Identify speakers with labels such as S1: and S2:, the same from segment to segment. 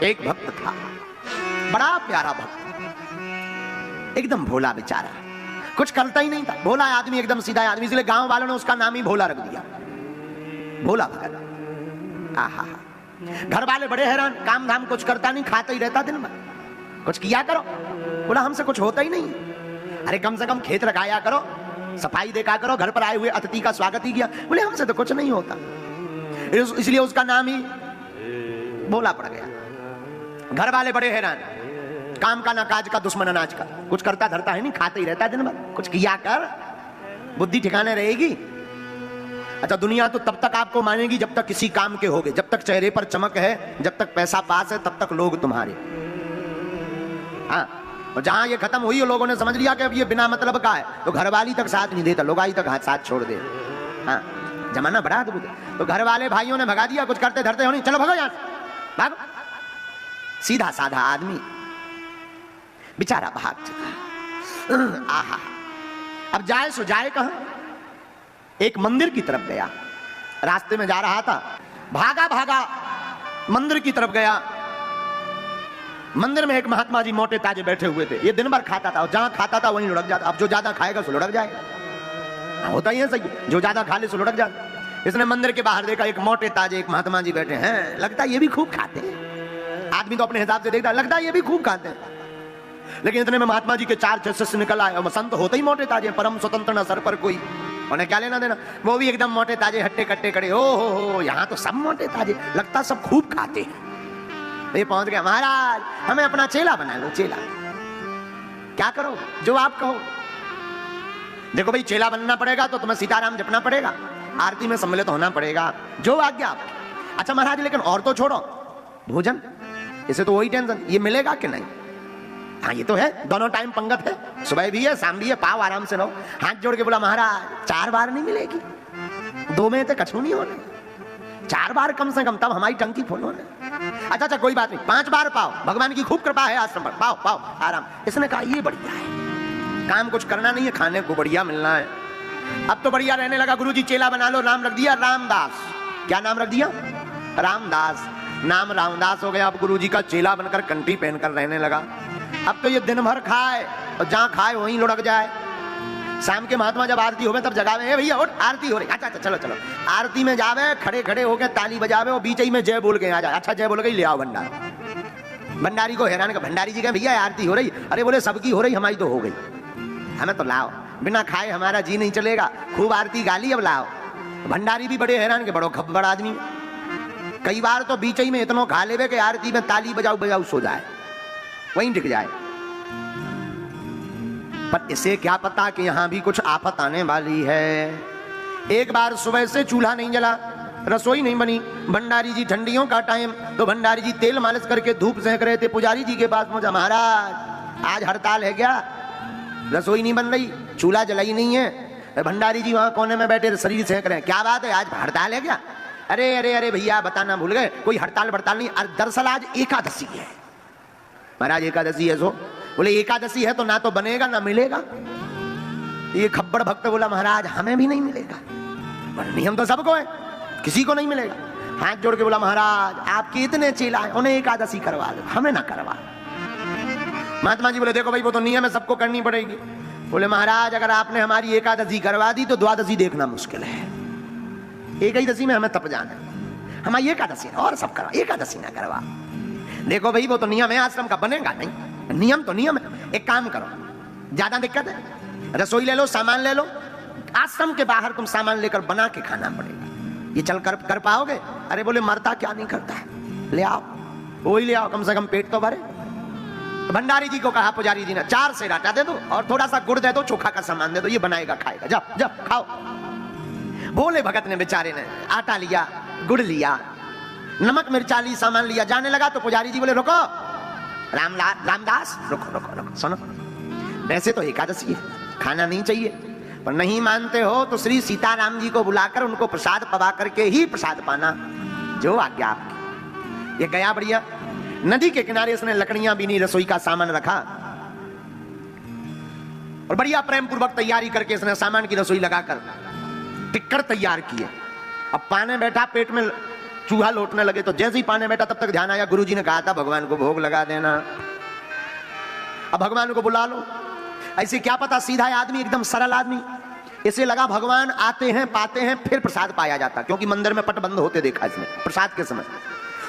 S1: एक भक्त था, बड़ा प्यारा भक्त, एकदम भोला बेचारा, कुछ करता ही नहीं था, भोला आदमी, एकदम सीधा आदमी, इसलिए गांव वालों ने उसका नाम ही भोला रख दिया, भोला भगत। आहा, घर वाले बड़े हैरान, काम धाम कुछ करता नहीं, खाता ही रहता दिन भर, कुछ किया करो। बोला हमसे कुछ होता ही नहीं। अरे कम से कम खेत लगाया करो, सफाई देखा करो, घर पर आए हुए अतिथि का स्वागत ही किया। बोले हमसे तो कुछ नहीं होता, इसलिए उसका नाम ही भोला पड़ गया। घर वाले बड़े हैरान, काम का ना काज का, दुश्मन अनाज का, कुछ करता धरता है नहीं, खाता ही रहता दिन भर, कुछ किया कर, बुद्धि ठिकाने रहेगी। अच्छा, दुनिया तो तब तक आपको मानेगी जब तक किसी काम के होगे, जब तक चेहरे पर चमक है, जब तक पैसा पास है, तब तक लोग तुम्हारे। हाँ, और जहां ये खत्म हुई, लोगों ने समझ लिया कि अब ये बिना मतलब का है, तो घरवाली तक साथ नहीं देता, लोगाई तक हाथ साथ छोड़ दे। हाँ, जमाना बड़ा अद्भुत है। तो घर वाले भाइयों ने भगा दिया, कुछ करते धरते हो नहीं, चलो भगो यहां, भागो। सीधा साधा आदमी बेचारा भाग चुका। आहा, अब जाए सो जाए कहां? एक मंदिर की तरफ गया, रास्ते में जा रहा था, भागा भागा मंदिर की तरफ गया। मंदिर में एक महात्मा जी मोटे ताजे बैठे हुए थे, ये दिन भर खाता था, और जहां खाता था वहीं लुढ़क जाता। अब जो ज्यादा खाएगा सो लुढ़क जाएगा, होता ही है सही, जो ज्यादा खा ले सो लुढ़क जाता। इसने मंदिर के बाहर देखा, एक मोटे ताजे एक महात्मा जी बैठे हैं, लगता है ये भी खूब खाते हैं। आदमी तो अपने हिसाब से देखता है, लगता है ये भी खूब खाते हैं। लेकिन इतने में महात्मा जी के 4 शिष्य निकल आए, और संत होते ही मोटे ताजे, परम स्वतंत्र न सर पर कोई, उन्हें क्या लेना देना, वो भी एकदम मोटे ताजे, हट्टे कट्टे खड़े। ओ हो, यहाँ तो सब मोटे ताजे, लगता सब खूब खाते हैं। ये पहुंच गया, महाराज हमें अपना चेला बना लो। चेला क्या करो, जो आप कहो। देखो भाई, चेला बनना पड़ेगा तो तुम्हें सीताराम जपना पड़ेगा, आरती में सम्मिलित होना पड़ेगा, जो आज्ञा आप। अच्छा महाराज, लेकिन और तो छोड़ो, भोजन, इसे तो वही टेंशन, ये मिलेगा कि नहीं? हाँ ये तो है, दोनों टाइम पंगत है, सुबह भी है शाम भी है, पाओ आराम से रहो। हाथ जोड़ के बोला, महाराज 4 बार नहीं मिलेगी, 2 में तो कछु नहीं होने, 4 बार कम से कम, तब हमारी टंकी फुल होने। अच्छा अच्छा कोई बात नहीं, 5 बार पाओ, भगवान की खूब कृपा है आश्रम पर, पाओ पाओ आराम। इसने कहा ये बढ़िया है, काम कुछ करना नहीं है, खाने को बढ़िया मिलना है। अब तो बढ़िया रहने लगा। गुरुजी चेला बना लो, नाम रख दिया रामदास। क्या नाम रख दिया? रामदास। नाम रामदास हो गया। अब गुरुजी का चेला बनकर कंठी पहनकर रहने लगा। अब तो ये दिन भर खाए और जहां खाए वहीं लुढ़क जाए। शाम के महात्मा जब आरती होवे तब जगावे, भैया उठ आरती हो रही। अच्छा अच्छा चलो चलो, आरती में जावे, खड़े खड़े होके ताली बजावे और बीच ही में जय बोल के आ जाए। अच्छा जय बोल गई, ले आओ भंडार। भंडारी को हैरान कर, भंडारी जी कहे भैया आरती हो रही। अरे बोले सबकी हो रही, हमारी तो हो गई, हमें तो लाओ, बिना खाए हमारा जी नहीं चलेगा, खूब आरती गाली, अब लाओ। भंडारी भी बड़े हैरान के, बड़ो खब्बड़ आदमी, कई बार तो बीच ही में इतना खा लेवे कि आरती में ताली बजाऊ बजाऊ सो जाए, वहीं टिक जाए। पर इसे क्या पता कि यहां भी कुछ आफत आने वाली है। एक बार सुबह से चूल्हा नहीं जला, रसोई नहीं बनी। भंडारी जी, ठंडियों का टाइम, तो भंडारी जी तेल मालिश करके धूप सेंक रहे थे। पुजारी जी के पास पहुंचा, महाराज आज हड़ताल है क्या? रसोई नहीं बन रही, चूल्हा जला ही नहीं है। भंडारी जी वहां कोने में बैठे शरीर सेंक रहे हैं। क्या बात है, आज हड़ताल है क्या? अरे अरे अरे भैया बताना भूल गए, कोई हड़ताल बड़ताल नहीं, दरअसल आज एकादशी है। महाराज एकादशी है? सो बोले एकादशी है तो ना तो बनेगा ना मिलेगा। ये खब्बड़ भक्त बोला, महाराज हमें भी नहीं मिलेगा, नियम तो सबको है, किसी को नहीं मिलेगा। हाथ जोड़ के बोला, महाराज आपके इतने चेला है, उन्हें एकादशी करवा दो, हमें ना करवा। महात्मा जी बोले, देखो भाई वो तो नियम है, सबको करनी पड़ेगी। बोले महाराज अगर आपने हमारी एकादशी करवा दी तो द्वादशी देखना मुश्किल है, एक ही दशी में हमें तप जाना है, हमारी एकादशी और सब करवा, एकादशी ना करवा। देखो भाई वो तो नियम है आश्रम का, बनेगा नहीं, नियम तो नियम है। एक काम करो, ज्यादा दिक्कत है, रसोई ले लो, सामान ले लो, आश्रम के बाहर तुम सामान लेकर बना के खाना पड़ेगा। ये चल कर पाओगे? अरे बोले मरता क्या नहीं करता है, ले आओ, वही ले आओ, कम से कम पेट तो भरे। भंडारी जी को कहा पुजारी जी ने, 4 सेर आटा दे दो और थोड़ा सा गुड़ दे दो, चोखा का सामान दे दो, ये बनाएगा खाएगा, जब जब खाओ। भोले भगत ने बेचारे ने आटा लिया, गुड़ लिया, नमक मिर्चा ली, सामान लिया, जाने लगा तो पुजारी जी बोले रुको रामदास, रुको रुको रुको, सुनो, वैसे तो एकादशी है, खाना नहीं चाहिए, पर नहीं मानते हो तो श्री सीताराम जी को बुलाकर उनको प्रसाद पवा करके ही प्रसाद पाना, जो आज्ञा आपकी। ये गया बढ़िया, नदी के किनारे इसने लकड़ियां बीनी, रसोई का सामान रखा और बढ़िया प्रेम पूर्वक तैयारी करके इसने सामान की रसोई लगाकर टिक्कर तैयार किए। अब पाने बैठा, पेट में चूहा लौटने लगे तो जैसे ही पाने बैठा तब तक ध्यान आया गुरुजी ने कहा था भगवान को भोग लगा देना, अब भगवान को बुला लो। ऐसे क्या पता सीधा आदमी, एकदम सरल आदमी, इसे लगा भगवान आते हैं पाते हैं फिर प्रसाद पाया जाता, क्योंकि मंदिर में पट बंद होते देखा इसने प्रसाद के समय।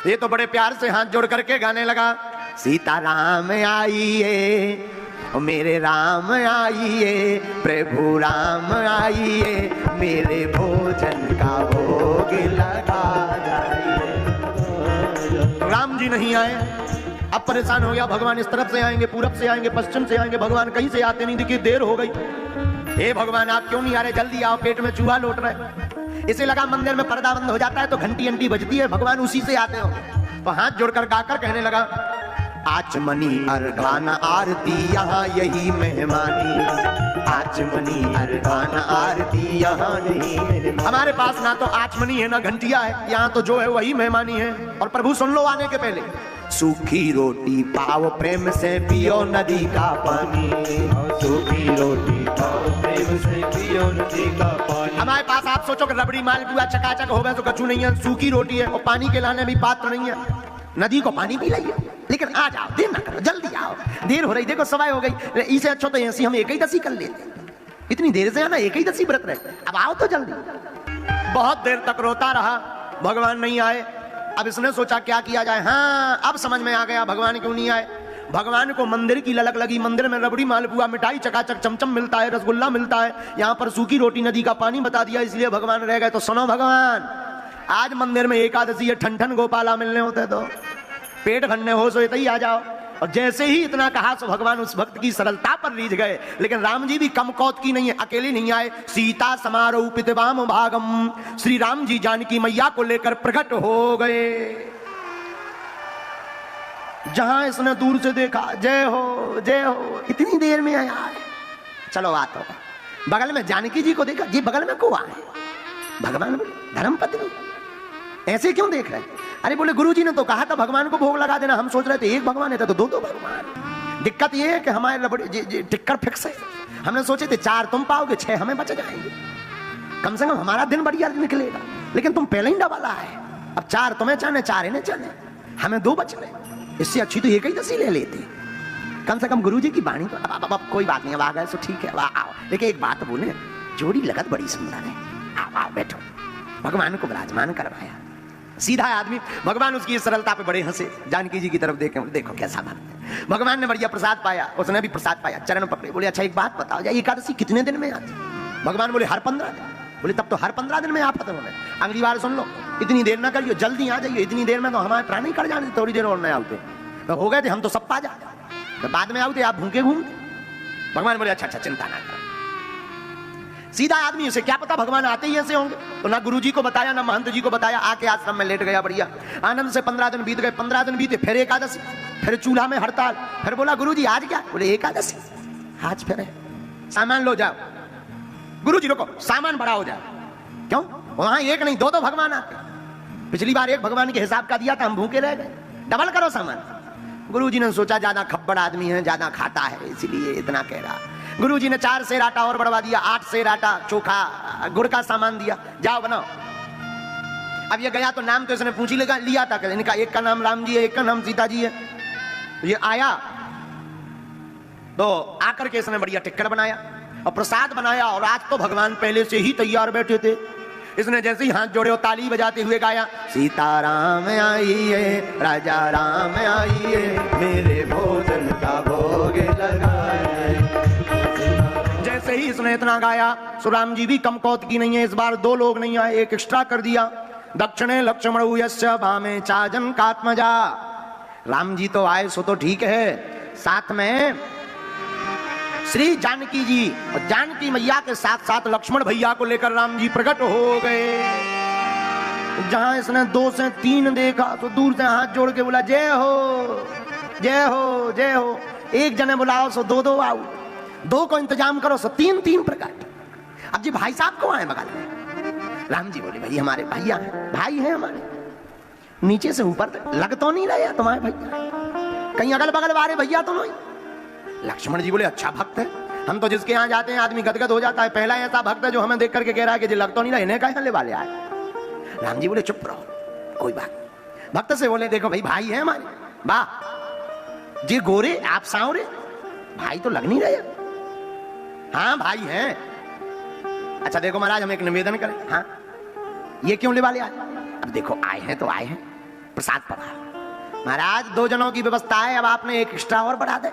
S1: ये तो बड़े प्यार से हाथ जोड़ करके गाने लगा, सीता राम आइए ओ मेरे राम आइए, प्रभु राम आइए, मेरे भोजन का भोग लगा जाइए। राम जी नहीं आए, अब परेशान हो गया भगवान, इस तरफ से आएंगे, पूरब से आएंगे, पश्चिम से आएंगे, भगवान कहीं से आते नहीं, देखिए देर हो गई। हे भगवान आप क्यों नहीं आ रहे, जल्दी आओ, पेट में चूहा लौट रहे। इसे लगा मंदिर में पर्दा बंद हो जाता है तो घंटी अंटी बजती है, भगवान उसी से आते हो। तो हाथ जोड़कर गाकर कहने लगा, आचमनी अर्घान आरती यहाँ यही मेहमानी, आचमनी अर्घान आरती यहाँ नहीं। हमारे पास ना तो आचमनी है ना घंटिया है, यहाँ तो जो है वही मेहमानी है। और प्रभु सुन लो आने के पहले, सूखी रोटी पाओ प्रेम से पियो नदी का पानी, सूखी रोटी पाओ प्रेम से पियो नदी का पानी। हमारे पास आप सोचो कि रबड़ी मालपुआ चकाचक हो गए तो कछु नहीं है, सूखी रोटी है और पानी के लाने भी पात्र नहीं है, नदी को पानी पी लाइए। लेकिन आ जाओ, देर ना करो, जल्दी आओ, देर हो रही, देखो सवाई हो गई। इसे अच्छा तो ऐसी हम एक ही दसी कर लेते, इतनी देर से आना, एक ही दसी व्रत रहे, अब आओ तो जल्दी। बहुत देर तक रोता रहा, भगवान नहीं आए। अब इसने सोचा क्या किया जाए। हाँ अब समझ में आ गया भगवान क्यों नहीं आए। भगवान को मंदिर की ललक लगी, मंदिर में रबड़ी मालपुआ मिठाई चकाचक चमचम मिलता है, रसगुल्ला मिलता है, यहाँ पर सूखी रोटी नदी का पानी बता दिया, इसलिए भगवान रह गए। तो सुनो भगवान, आज मंदिर में एकादशी है, ठन ठन गोपाला मिलने होते तो पेट भरने हो सो ही आ जाओ। और जैसे ही इतना कहा तो भगवान उस भक्त की सरलता पर रीझ गए। लेकिन राम जी भी कम कौत की नहीं है, अकेले नहीं आए। सीता समारोपित वाम भागम, श्री राम जी जानकी मैया को लेकर प्रकट हो गए। जहां इसने दूर से देखा, जय हो जय हो, इतनी देर में आया है, चलो बात हो। बगल में जानकी जी को देखा, ये बगल में को आए। भगवान धर्मपत्नी ऐसे क्यों देख रहे? अरे बोले गुरुजी ने तो कहा था भगवान को भोग लगा देना, हम सोच रहे थे एक भगवान है तो दो दो भगवान। दिक्कत ये है कि हमारे टिक्कर फिक्स है, हमने सोचे थे 4 तुम पाओगे 6 हमें बच जाएंगे, कम से कम हमारा दिन बढ़िया निकलेगा। लेकिन तुम पहले ही डबला है, अब 4 तुम्हें चाहे 4 इन्हें चाहे, हमें 2 बच गए। इससे अच्छी तो एक ही दसी ले लेते, कम से कम गुरुजी की वाणी को। अब कोई बात नहीं, अब आ गए तो ठीक है, आओ। लेकिन एक बात बोले, जोड़ी लगत बड़ी सुंदर है, आओ आओ बैठो। भगवान को विराजमान करवाया, सीधा आदमी। भगवान उसकी सरलता पे बड़े हंसे, जानकी जी की तरफ देखे, देखो कैसा भक्त है। भगवान ने बढ़िया प्रसाद पाया, उसने भी प्रसाद पाया, चरण पकड़े, बोले अच्छा एक बात बताओ, एकादशी कितने दिन में आती? भगवान बोले हर 15 दिन। बोले तब तो हर 15 दिन में आप खत्म हो गए, अगली बार सुन लो, इतनी देर ना करियो, जल्दी आ जाइए, इतनी देर में तो हमारे प्राणी कट जाने, थोड़ी देर और नहीं आते तो हो गए थे हम तो सब पा जाते, तो बाद में आते आप भूखे घूमते। भगवान बोले अच्छा अच्छा चिंता ना करो। सीधा आदमी, उसे क्या पता भगवान आते ही ऐसे होंगे, तो ना गुरुजी को बताया ना महंत जी को बताया, आके आश्रम में लेट गया बढ़िया आनंद से। 15 दिन बीत गए, 15 दिन बीते, फिर एकादशी, फिर चूल्हा में हड़ताल। फिर बोला गुरुजी आज क्या? बोले एकादशी, आज फिर है, सामान लो जाओ। गुरुजी रुको, सामान बड़ा हो जाए, क्यों? वहां एक नहीं 2 भगवान आते, पिछली बार एक भगवान के हिसाब का दिया था, हम भूखे रह गए, डबल करो सामान। गुरुजी ने सोचा ज्यादा खप्पड़ आदमी है, ज्यादा खाता है, इसलिए इतना कह रहा। गुरुजी ने 4 सेर आटा और बढ़वा दिया, 8 सेर आटा, चोखा गुड़ का सामान दिया, जाओ बनाओ। अब ये गया तो नाम तो इसने पूछ ही लिया था, इनका एक का नाम राम जी है, एक का नाम सीता जी है। ये आया तो आकर के इसने बढ़िया टिक्कर बनाया और प्रसाद बनाया, और आज तो भगवान पहले से ही तैयार बैठे थे। इसने जैसे ही हाथ जोड़े और ताली बजाते हुए गाया, सीताराम आइए, राजा राम आइए, मेरे भोजन का भोग लगाए। जैसे ही इसने इतना गाया, सुराम जी भी कम कौत की नहीं है, इस बार 2 लोग नहीं आए, एक एक्स्ट्रा कर दिया। दक्षिणे लक्ष्मण यस्य भामे चाजन कात्मजा। राम जी तो आए सो तो ठीक है, साथ में श्री जानकी जी और जानकी मैया के साथ साथ लक्ष्मण भैया को लेकर राम जी प्रकट हो गए। जहां इसने 2 से 3 देखा तो दूर से हाथ जोड़ के बोला जय हो जय हो जय हो। एक जने बुलाओ सो 2 आओ, 2 को इंतजाम करो सो 3 प्रकट। अब जी भाई साहब को आए बगल में, राम जी बोले भाई हमारे भैया हैं, भाई हैं हमारे, नीचे से ऊपर तक लग तो नहीं रहे तुम्हारे भैया, कहीं अगल बगल वाले भैया तो नहीं। लक्ष्मण जी बोले अच्छा भक्त है, हम तो जिसके यहाँ जाते हैं आदमी गदगद हो जाता है, पहला ऐसा भक्त है जो हमें देख करके कह रहा है कि लग तो नहीं रहा, इन्हें कहे वाले आए। राम जी बोले चुप रहो, कोई बात। भक्त से बोले देखो भाई भाई है हमारे, वाह जी गोरे आप सांवरे, भाई तो लग नहीं रहे। हाँ भाई हैं। अच्छा देखो महाराज हम एक निवेदन करें। हाँ ये क्यों ले वाले आए? अब देखो आए हैं तो आए हैं, प्रसाद पकड़ा। महाराज 2 जनों की व्यवस्था है, अब आपने एक एक्स्ट्रा और बढ़ा दे।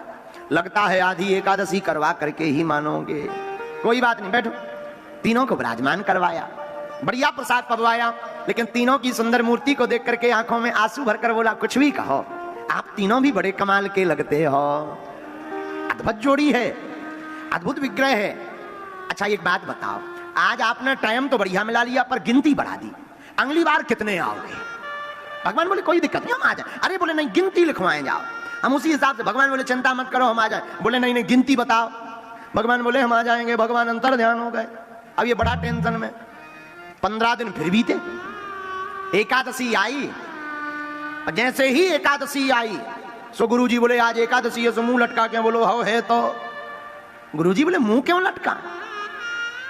S1: लगता है आधी एकादशी करवा करके ही मानोगे। कोई बात नहीं बैठो। तीनों को विराजमान करवाया, बढ़िया प्रसाद पकवाया, लेकिन तीनों की सुंदर मूर्ति को देख करके आंखों में आंसू भरकर बोला कुछ भी कहो, आप तीनों भी बड़े कमाल के लगते हो। अद्भुत जोड़ी है, अद्भुत विग्रह है। अच्छा एक बात बताओ, आज आपने टाइम तो बढ़िया मिला लिया पर गिनती बढ़ा दी, अगली बार कितने आओगे? भगवान बोले कोई दिक्कत नहीं हम आ जाए। अरे बोले नहीं गिनती लिखवाएं जाओ, हम उसी हिसाब से। भगवान बोले चिंता मत करो हम आ जाए। बोले नहीं नहीं गिनती बताओ। भगवान बोले हम आ जाएंगे। भगवान अंतर ध्यान हो गए। अब ये बड़ा टेंशन में। 15 दिन फिर बीते, एकादशी आई, और जैसे ही एकादशी आई सो गुरुजी बोले आज एकादशी है, सो मुंह लटका के बोलो हो है तो। गुरुजी बोले मुंह क्यों लटका?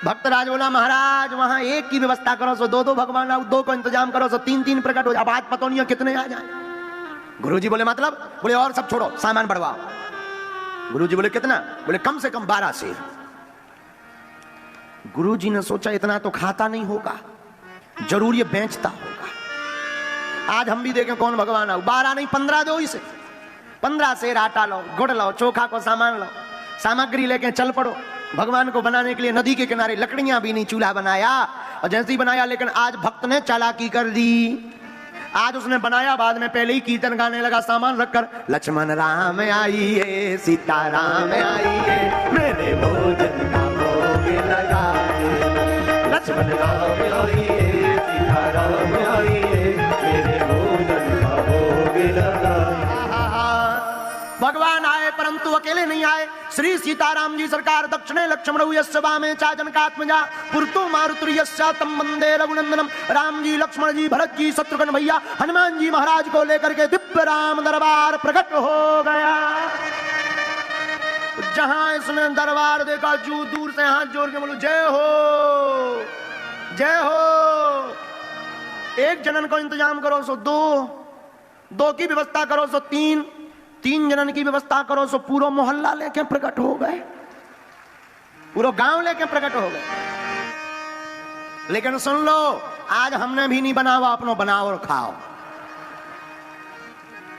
S1: भक्तराज बोला महाराज वहां एक की व्यवस्था करो सो 2 भगवान आओ, 2 को इंतजाम करो सो 3 प्रकट हो जाए। अब आज पता नहीं है कितने आ जाए। गुरुजी बोले मतलब? बोले और सब छोड़ो सामान बढ़वाओ। गुरुजी बोले कितना? बोले कम से कम 12 शेर। गुरुजी ने सोचा इतना तो खाता नहीं होगा, जरूर ये बेचता होगा। आज हम भी देखें कौन भगवान आओ। 12 नहीं 15 दो इसे। 15 शेर आटा लो, गुड़ लो, चोखा को सामान लो, सामग्री लेके चल पड़ो। भगवान को बनाने के लिए नदी के किनारे लकड़ियां भी नहीं, चूल्हा बनाया। और जैसे ही बनाया, लेकिन आज भक्त ने चालाकी कर दी। आज उसने बनाया, बाद में पहले ही कीर्तन गाने लगा सामान रखकर। लक्ष्मण राम आइए, सीता राम आइए, मेरे भोजन का भोग लगाए। लक्ष्मण राम आइए, सीता राम आइए, मेरे भोजन का भोग लगाए। भगवान आए परंतु अकेले नहीं आए। श्री सीताराम जी सरकार दक्षिणे लक्ष्मण यस्य वामे चा जनकात्मजा पुरतो मारुतुर्यस्य तम वंदे रघुनंदनम। राम जी, लक्ष्मण जी, भरत जी, शत्रुघ्न भैया, हनुमान जी महाराज को लेकर के दिव्य राम दरबार प्रकट हो गया। जहां इसने दरबार देखा, जू दूर से हाथ जोड़ के बोलो जय हो, जय हो। एक जनन को इंतजाम करो सो 2 की व्यवस्था करो सो 3 जनन की व्यवस्था करो सो पूरा मोहल्ला लेके प्रकट हो गए, पूरा गांव लेके प्रकट हो गए। लेकिन सुन लो, आज हमने भी नहीं बनावा, अपनो बनाओ और खाओ।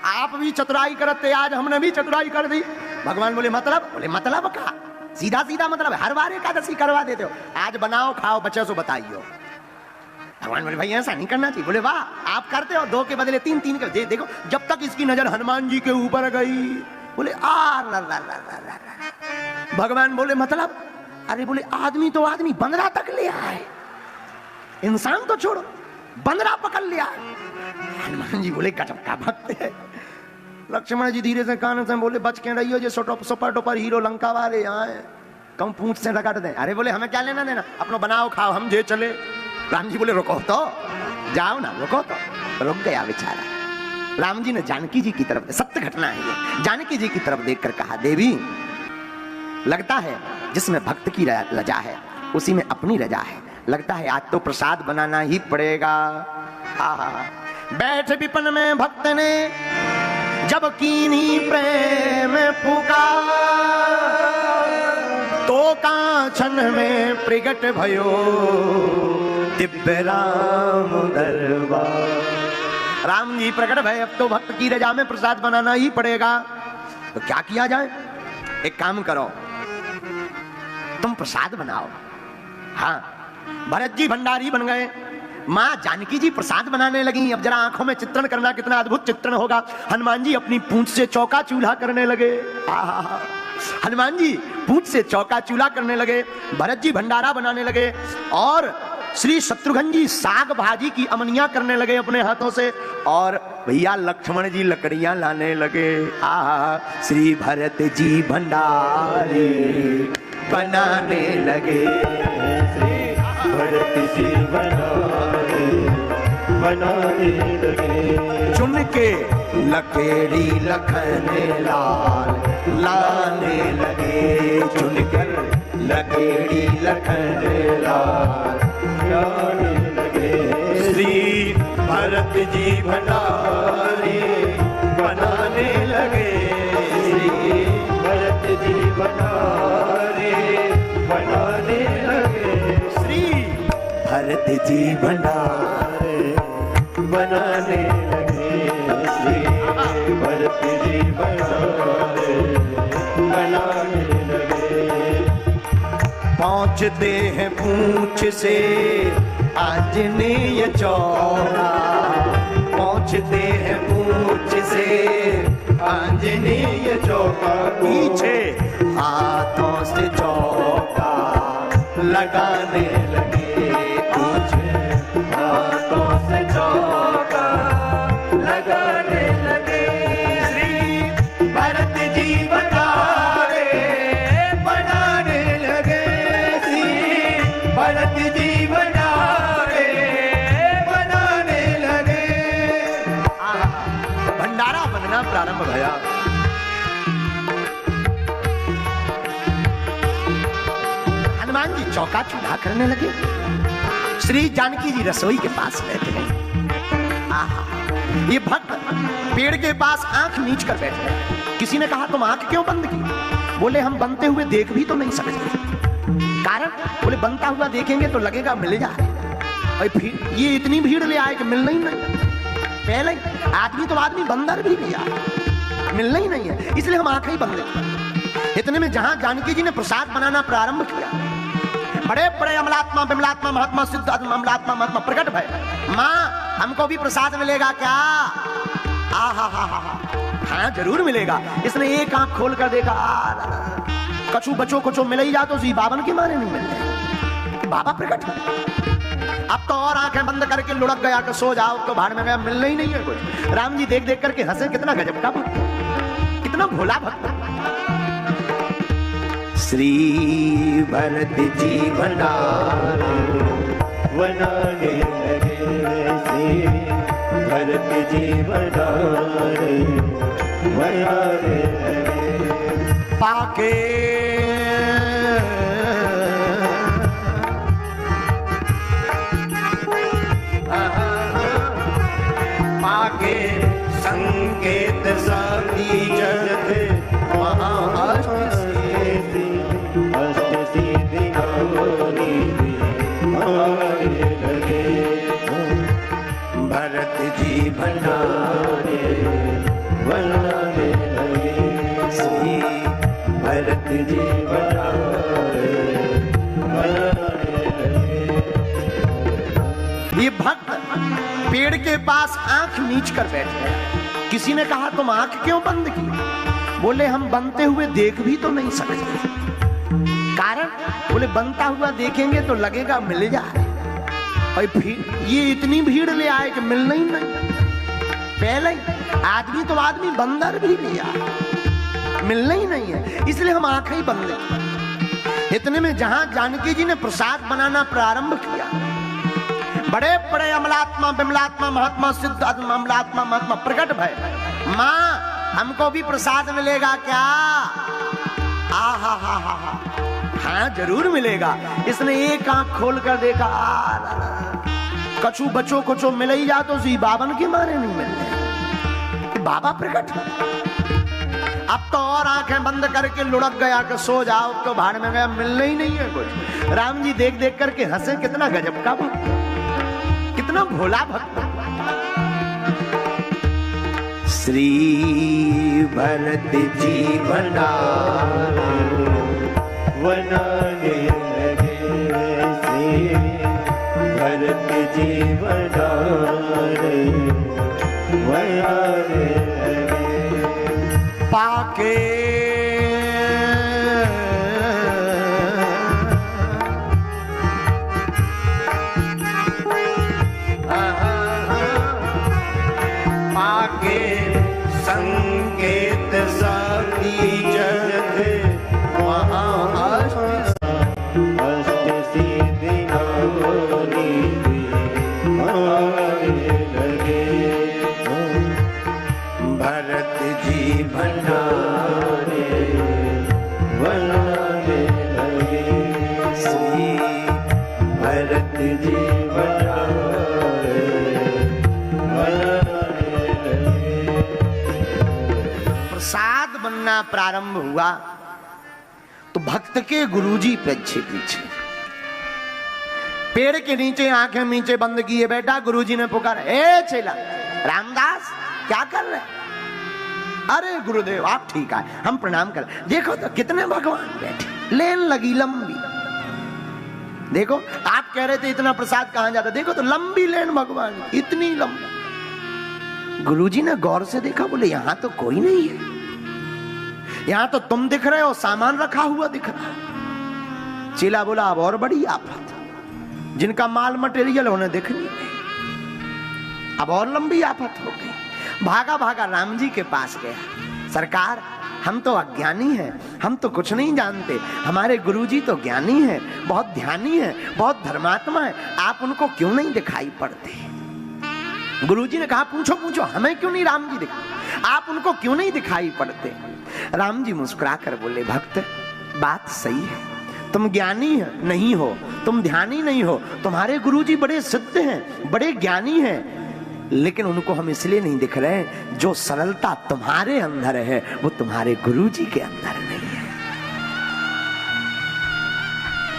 S1: आप भी चतुराई करते, आज हमने भी चतुराई कर दी। भगवान बोले मतलब? बोले मतलब का सीधा सीधा मतलब हर बार एकादशी करवा देते हो, आज बनाओ खाओ बच्चे सो बताइयो। भगवान बोले भाई ऐसा नहीं करना चाहिए। बोले वाह आप करते हो, 2 के बदले 3 के। देखो जब तक इसकी नजर हनुमान जी के ऊपर गई, बोले आ ला ला ला ला ला। भगवान बोले मतलब? अरे बोले आदमी तो आदमी बंदरा तक ले आए, इंसान तो छोड़ो बंदरा पकड़ लिया। हनुमान जी बोले गजब का भक्त है। लक्ष्मण जी धीरे से कान से बोले बच के रहियो, जो सुपर टुपर हीरो लंका वाले आए, कम पूंछ से रगड़ दे। अरे बोले हमें क्या लेना देना, अपना बनाओ खाओ, हम जे चले। राम जी बोले रुको तो, जाओ ना, रुको तो। रुक गया बेचारा। राम जी ने जानकी जी की तरफ, सत्य घटना है ये, जानकी जी की तरफ देखकर कहा देवी लगता है जिसमें भक्त की रजा है उसी में अपनी रजा है। लगता है आज तो प्रसाद बनाना ही पड़ेगा। बैठ विपन में भक्त ने जब कीन्ही प्रेम फूका, तो कांचन में प्रगट भयो दिव्य राम दरबार। राम जी प्रकट भय, अब तो भक्त की रजा में प्रसाद बनाना ही पड़ेगा। तो क्या किया जाए? एक काम करो, तुम प्रसाद बनाओ। हाँ, भरत जी भंडारी बन गए, माँ जानकी जी प्रसाद बनाने लगी। अब जरा आंखों में चित्रण करना, कितना अद्भुत चित्रण होगा। हनुमान जी अपनी पूंछ से चौका चूल्हा करने लगे। हनुमान जी पूंछ से चौका चूल्हा करने लगे, भरत जी भंडारा बनाने लगे, और श्री शत्रुघ्न जी साग भाजी की अमनिया करने लगे अपने हाथों से, और भैया लक्ष्मण जी लकड़ियां लाने लगे। श्री भरत जी भंडारे बनाने लगे, भरत जी भंडारे बनाने लगे। चुन के लकेड़ी लखन लाल लाने लगे, चुनकर लकेड़ी लखन लाल लाने लगे। श्री भरत जी भंडारे बनाने लगे। श्री भरत जी भंडारे बनाने लगे। श्री भरत जी भंडारे बनाने लगे। श्री भरत जी भंडारे बनाने लगे। पहुँचते हैं पूंछ से आंजनेय चौरा। पहुँचते हैं पूंछ से आंजनेय चौका। पीछे हाथों से चौका लगाने लगे। पीछे हाथों से चौका लगाने लगे। श्री भरत जी भंडारे बनाने लगे। श्री भरत जी भंडारे बनाने लगे। भंडारा बनना प्रारंभ भया। हनुमान जी चौका चूल्हा करने लगे। श्री जानकी जी रसोई के पास बैठ गए। आहा, ये भक्त पेड़ के पास आंख नीच कर बैठ गए। किसी ने कहा तुम आंख क्यों बंद की? बोले हम बनते हुए देख भी तो नहीं सकते। कारण बोले बनता हुआ देखेंगे तो लगेगा मिल जाए, और फिर ये इतनी भीड़ ले आए कि मिलना ही नहीं। पहले आदमी तो आदमी बंदर भी लिया, मिलना ही नहीं है, इसलिए हम आंखें ही बंद किया। इतने में जहां जानकी जी ने प्रसाद बनाना प्रारंभ किया, बड़े बड़े अमलात्मा विमलात्मा महात्मा सिद्ध अमलात्मा महात्मा प्रकट भय। माँ हमको भी प्रसाद मिलेगा क्या? हाँ जरूर मिलेगा। इसने एक आंख खोल कर देखा, कछु बचो कुछ मिल ही जा तो जी बावन के मारे नहीं मिलते। बाबा प्रकट है। अब तो और आंखें बंद करके लुढ़क गया कि सो जाओ, तो भाड़ में गया, मिलना ही नहीं है कुछ। राम जी देख देख करके हंसे, कितना गजब का भक्त, कितना भोला भक्त। श्री भरत जी भंडारे बनाने लगे। श्री भरत जी भंडारे बनाने लगे। पाके पाके संकेत साधी जगत महाअष्ट सिद्धि नवनी आने लगे। भरत जी भंडारे बनाने लगे। श्री भरत जी भंडारे बनाने लगे। ये भक्त पेड़ के पास आंख नीच कर बैठ गया। किसी ने कहा तुम आंख क्यों बंद की? बोले हम बनते हुए देख भी तो नहीं सकते। कारण बोले बनता हुआ देखेंगे तो लगेगा मिल जाए, और फिर ये इतनी भीड़ ले आए कि मिलना ही नहीं। पहले आदमी तो आदमी बंदर भी लिया, मिलना ही नहीं है, इसलिए हम आंखें ही बंद की। इतने में जहां जानकी जी ने प्रसाद बनाना प्रारंभ किया, बड़े बड़े अमलात्मा विमलात्मा महात्मा सिद्ध अमलात्मा महात्मा प्रकट भय। माँ हमको भी प्रसाद मिलेगा क्या? हाँ जरूर मिलेगा। इसने एक आंख खोल कर देखा, कछु बचो कुछ मिल ही जा तो जी बावन के मारे नहीं मिलते। बाबा प्रकट है। अब तो और आंखें बंद करके लुढ़क गया कि सो जाओ, तो भाड़ में गया, मिलना ही नहीं है कुछ। राम जी देख देख करके हंसे, कितना गजब का भक्त, कितना भोला भक्त। श्री भरत जी भंडारे बनाने लगे। श्री भरत जी भंडारे बनाने लगे। पाके संकेत साधी जगत महाअष्ट सिद्धि नवनी आने लगे। भरत जी भंडारे बनाने लगे। श्री भरत जी भंडारे सुनना प्रारंभ हुआ तो भक्त के गुरुजी पीछे पीछे पेड़ के नीचे आंखें नीचे बंद किए बैठा। गुरुजी ने पुकारा, ए चेला रामदास क्या कर रहे? अरे गुरुदेव आप ठीक है, हम प्रणाम कर। देखो तो कितने भगवान बैठे, लेन लगी लंबी। देखो आप कह रहे थे इतना प्रसाद कहां जाता, देखो तो लंबी लेन भगवान, इतनी लंबी। गुरुजी ने गौर से देखा, बोले यहां तो कोई नहीं है, यहां तो तुम दिख रहे हो, सामान रखा हुआ दिख रहा। चेला बोला अब और बड़ी आफत, जिनका माल मटेरियल उन्हें दिख नहीं गई, अब और लंबी आफत हो गई। भागा भागा राम जी के पास गया। सरकार हम तो अज्ञानी हैं, हम तो कुछ नहीं जानते, हमारे गुरुजी तो ज्ञानी हैं, बहुत ध्यानी हैं, बहुत धर्मात्मा हैं, आप उनको क्यों नहीं दिखाई पड़ते? गुरुजी ने कहा पूछो पूछो, हमें क्यों नहीं राम जी दिखाई, आप उनको क्यों नहीं दिखाई पड़ते? राम जी मुस्कुरा कर बोले, भक्त बात सही है, तुम ज्ञानी नहीं हो, तुम ध्यानी नहीं हो, तुम्हारे गुरुजी बड़े सिद्ध हैं, बड़े ज्ञानी हैं, लेकिन उनको हम इसलिए नहीं दिख रहे, जो सरलता तुम्हारे अंदर है वो तुम्हारे गुरुजी के अंदर नहीं है।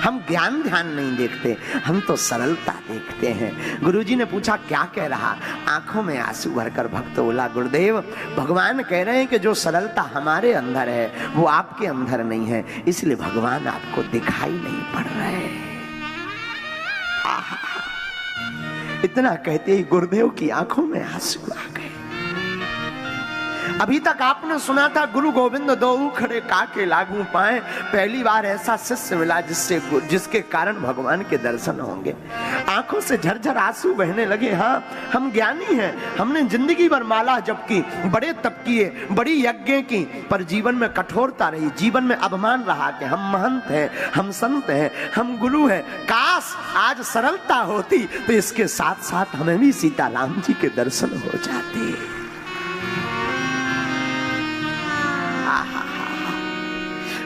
S1: हम ज्ञान ध्यान नहीं देखते, हम तो सरलता देखते हैं। गुरुजी ने पूछा क्या कह रहा? आंखों में आंसू भरकर भक्त बोला, गुरुदेव भगवान कह रहे हैं कि जो सरलता हमारे अंदर है वो आपके अंदर नहीं है, इसलिए भगवान आपको दिखाई नहीं पड़ रहे। इतना कहते ही गुरुदेव की आंखों में आंसू आ गए। अभी तक आपने सुना था गुरु गोविंद दो खड़े काके लागू पाए, पहली बार ऐसा शिष्य मिला जिसके कारण भगवान के दर्शन होंगे। आंखों से झरझर आंसू बहने लगे। हाँ हम ज्ञानी हैं, हमने जिंदगी भर माला जप की, बड़े तप किए, बड़ी यज्ञ की, पर जीवन में कठोरता रही, जीवन में अभिमान रहा कि हम महंत हैं, हम संत हैं, हम गुरु हैं। काश आज सरलता होती तो इसके साथ साथ हमें भी सीताराम जी के दर्शन हो जाते।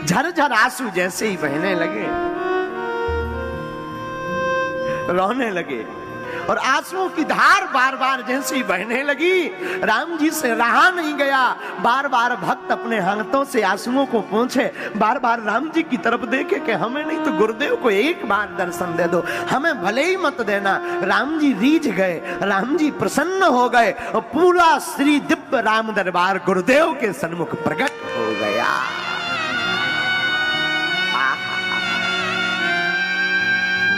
S1: झरझर आंसू जैसे ही बहने लगे, रोने लगे, और आंसुओं की धार बार बार जैसे ही बहने लगी, राम जी से रहा नहीं गया। बार बार भक्त अपने हाथों से आंसुओं को पोंछे, बार बार राम जी की तरफ देखे कि हमें नहीं तो गुरुदेव को एक बार दर्शन दे दो, हमें भले ही मत देना। राम जी रीझ गए, राम जी प्रसन्न हो गए, और पूरा श्री दिव्य राम दरबार गुरुदेव के सन्मुख प्रकट हो गया।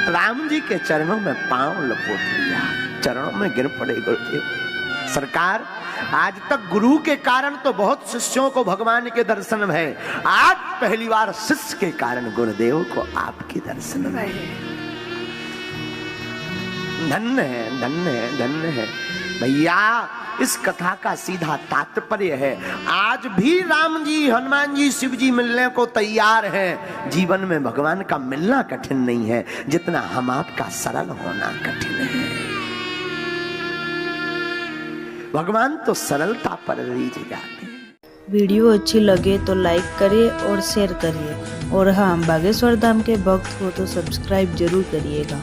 S1: राम जी के चरणों में पांव लपोट लिया, चरणों में गिर पड़े गुरुदेव। सरकार आज तक गुरु के कारण तो बहुत शिष्यों को भगवान के दर्शन भय, आज पहली बार शिष्य के कारण गुरुदेव को आपके दर्शन भय। धन्य है, धन्य है, धन्य है भैया। इस कथा का सीधा तात्पर्य है, आज भी राम जी, हनुमान जी, शिव जी मिलने को तैयार हैं। जीवन में भगवान का मिलना कठिन नहीं है, जितना हम आपका सरल होना कठिन है। भगवान तो सरलता पर रीझ जाते हैं।
S2: वीडियो अच्छी लगे तो लाइक करिए और शेयर करिए, और हाँ बागेश्वर धाम के भक्त हो तो सब्सक्राइब जरूर करिएगा।